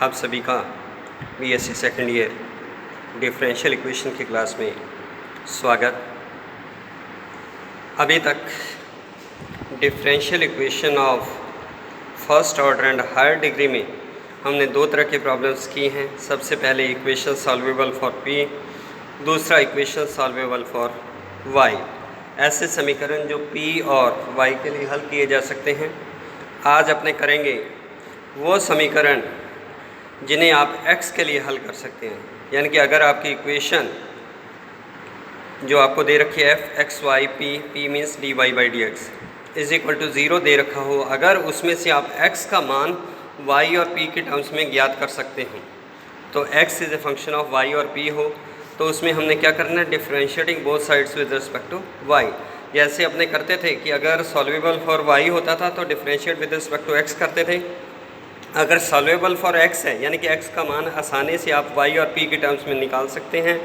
आप सभी का BSc second year differential equation की क्लास में स्वागत। अभी तक differential equation of first order and higher degree में हमने दो तरह के प्रॉब्लम्स की हैं। सबसे पहले इक्वेशन सॉल्वेबल फॉर पी, दूसरा इक्वेशन सॉल्वेबल फॉर वाई। ऐसे समीकरण जो पी और वाई के लिए हल किए जा सकते हैं। आज अपने करेंगे वो समीकरण जिन्हें आप x के लिए हल कर सकते हैं। यानी कि अगर आपकी इक्वेशन जो आपको दे रखी है f x y p means dy by d x is equal to 0 दे रखा हो, अगर उसमें से आप x का मान y और p के टर्म्स में ज्ञात कर सकते हैं, तो x is a function of y और p हो, तो उसमें हमने क्या करना है, differentiating both sides with respect to y। जैसे अपने करते थे कि अगर सॉल्वेबल फॉर y होता था तो differentiate with respect to x करते थे। अगर सॉल्वेबल फॉर x है यानी कि x का मान आसानी से आप y और p के टर्म्स में निकाल सकते हैं,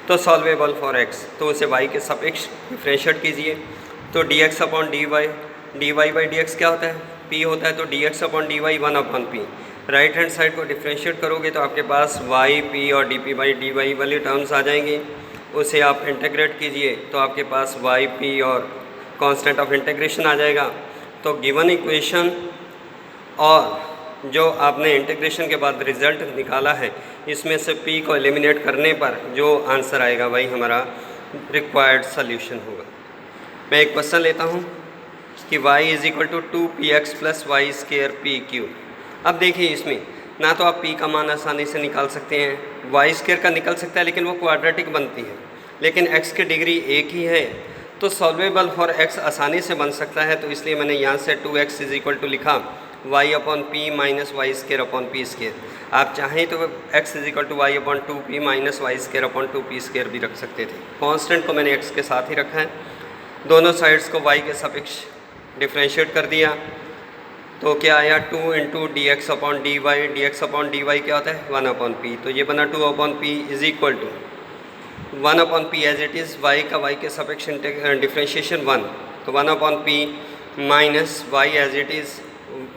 तो सॉल्वेबल फॉर x तो उसे y के सापेक्ष डिफरेंशिएट कीजिए। तो dx upon dy by d x क्या होता है, p होता है, तो dx upon dy 1 upon p। Right hand side को डिफरेंशिएट करोगे तो आपके पास y p और dp बाई dy वाली टर्म्स आ जाएंगी। उसे आप इंटीग्रेट कीजिए तो आपके पास y p और कांस्टेंट ऑफ इंटीग्रेशन आ जाएगा। तो गिवन इक्वेशन और जो आपने इंटीग्रेशन के बाद रिज़ल्ट निकाला है, इसमें से p को एलिमिनेट करने पर जो आंसर आएगा वही हमारा रिक्वायर्ड सॉल्यूशन होगा। मैं एक क्वेश्चन लेता हूँ कि y is equal to 2px plus y square p cube. अब देखिए इसमें ना तो आप p का मान आसानी से निकाल सकते हैं, वाई स्क्वायर का निकल सकता है लेकिन वो क्वाड्रेटिक बनती है, लेकिन x की डिग्री एक ही है तो सॉल्वेबल फॉर x आसानी से बन सकता है। तो इसलिए मैंने यहाँ से 2x इज़ इक्वल टू लिखा y upon p minus y square upon p square. आप चाहें तो x is equal to y upon 2p minus y square upon 2p square भी रख सकते थे। कांस्टेंट को मैंने x के साथ ही रखा है। दोनों साइड्स को y के सापेक्ष डिफरेंशिएट कर दिया तो क्या आया, 2 into d x upon D y क्या होता है 1 अपॉन पी। तो ये बना 2 upon P is equal to 1 upon p as it is, y का y के सापेक्ष डिफरेंशिएशन 1, तो 1 upon p minus y as it is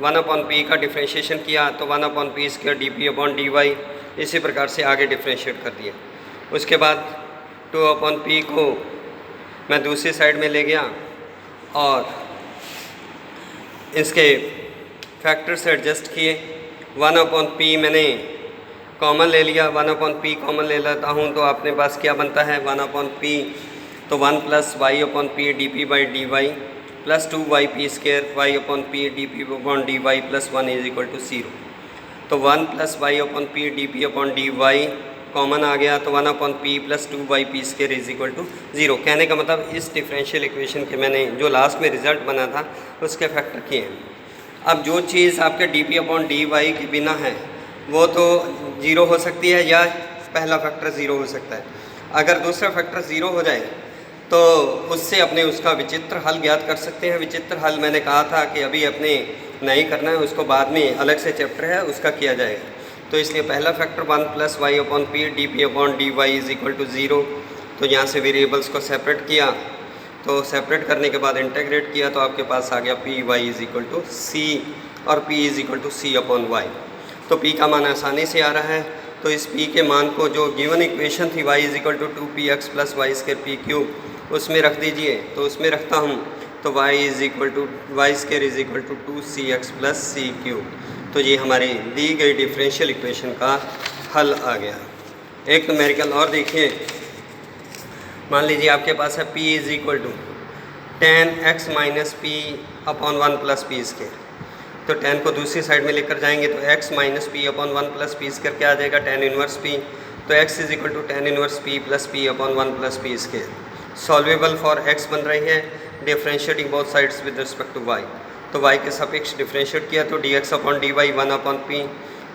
1 upon p का डिफरेंशिएशन किया तो 1 upon p square D P upon D y, इसी प्रकार से आगे डिफरेंशिएट कर दिया। उसके बाद 2 अपॉन पी को मैं दूसरी साइड में ले गया और इसके फैक्टर से एडजस्ट किए। 1 अपॉन पी मैंने कॉमन ले लिया, 1 अपॉन पी कॉमन ले लेता हूँ तो अपने पास क्या बनता है 1 अपॉन पी, तो 1 plus Y upon P D P by D Y plus 2y P square Y upon P D P upon D Y plus 1 is equal to 0। तो 1 plus Y upon P D P upon D Y common आ गया, तो 1 upon P plus 2y P square is equal to 0। कहने का मतलब इस differential equation के मैंने जो लास्ट में रिजल्ट बना था उसके फैक्टर किए हैं। अब जो चीज़ आपके d P upon D y के बिना है वो तो 0 हो सकती है या पहला फैक्टर 0 हो सकता है। अगर दूसरा फैक्टर 0 हो जाए तो उससे अपने उसका विचित्र हल ज्ञात कर सकते हैं। विचित्र हल मैंने कहा था कि अभी अपने नहीं करना है, उसको बाद में अलग से चैप्टर है उसका किया जाएगा। तो इसलिए पहला factor 1 plus Y upon P D P upon D Y is equal to 0। तो यहाँ से वेरिएबल्स को सेपरेट किया, तो सेपरेट करने के बाद इंटीग्रेट किया तो आपके पास आ गया P Y is equal to C और P is equal to C upon Y. तो पी का मान आसानी से आ रहा है, तो इस पी के मान को जो गिवन इक्वेशन थी y is equal to 2px plus y square p cube उसमें रख दीजिए। तो उसमें रखता हूँ तो y is equal to y square is equal to 2cx plus c cube. तो ये हमारी दी गई डिफरेंशियल इक्वेशन का हल आ गया। एक न्यूमेरिकल और देखिए, मान लीजिए आपके पास है p is equal to 10x minus p upon 1 plus P square. तो 10 को दूसरी साइड में लेकर जाएंगे तो x minus p upon 1 plus P square क्या आ जाएगा, tan इनवर्स p। तो x is equal to tan inverse p plus p upon 1 plus P square. Solvable for x बन रही है, differentiating both sides with respect to y। तो y के सापेक्ष डिफरेंशिएट किया तो dx upon dy 1 upon p।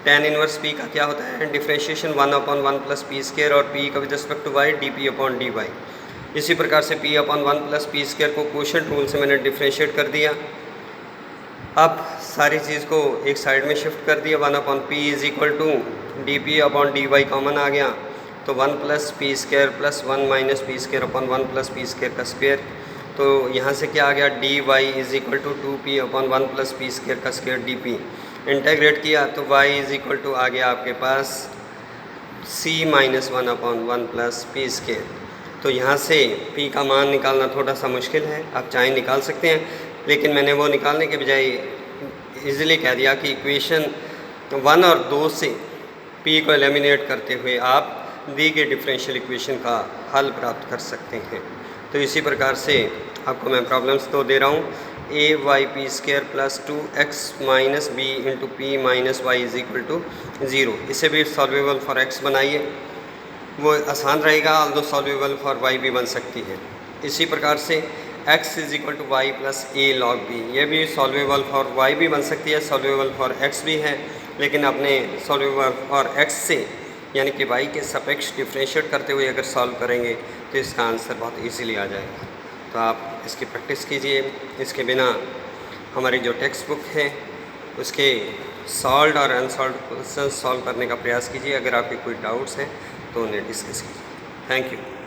tan inverse p का क्या होता है, differentiation 1 upon 1 plus P square और p का with respect to y dp upon dy। इसी प्रकार से p upon 1 plus P square को क्वोशिएंट रूल से मैंने डिफरेंशिएट कर दिया। अब सारी चीज़ को एक साइड में शिफ्ट कर दिया, 1 upon P is equal to D P upon D Y common आ गया, तो 1 plus P square plus 1 minus P square upon 1 plus P square का स्क्वायर। तो यहाँ से क्या आ गया, D Y is equal to 2p upon 1 plus P square का स्क्वायर डी पी। इंटेग्रेट किया तो y इज़ इक्वल टू आ गया आपके पास c minus 1/1 plus P square. तो यहाँ से p का मान निकालना थोड़ा सा मुश्किल है, आप चाहें निकाल सकते हैं, लेकिन मैंने वो निकालने के बजाय इजीली कह दिया कि इक्वेशन 1 और 2 से p को एलिमिनेट करते हुए आप दी गई डिफरेंशियल इक्वेशन का हल प्राप्त कर सकते हैं। तो इसी प्रकार से आपको मैं प्रॉब्लम्स तो दे रहा हूँ, A Y P square plus 2x minus B into P minus Y is equal to 0। इसे भी सॉल्वेबल फॉर x बनाइए, वो आसान रहेगा, ऑल्दो सॉल्वेबल फॉर y भी बन सकती है। इसी प्रकार से x is equal to y plus a log b, ये भी सॉल्वेबल फॉर y भी बन सकती है, सॉल्वेबल फॉर x भी है, लेकिन अपने सॉल्वेबल फॉर x से यानी कि y के सापेक्ष डिफ्रेंशिएट करते हुए अगर सॉल्व करेंगे तो इसका आंसर बहुत इजीली आ जाएगा। तो आप इसकी प्रैक्टिस कीजिए। इसके बिना हमारी जो टेक्स्ट बुक है उसके सॉल्व्ड और अनसॉल्व्ड क्वेश्चन सॉल्व करने का प्रयास कीजिए। अगर आपके कोई डाउट्स हैं तो उन्हें डिस्कस कीजिए। Thank you.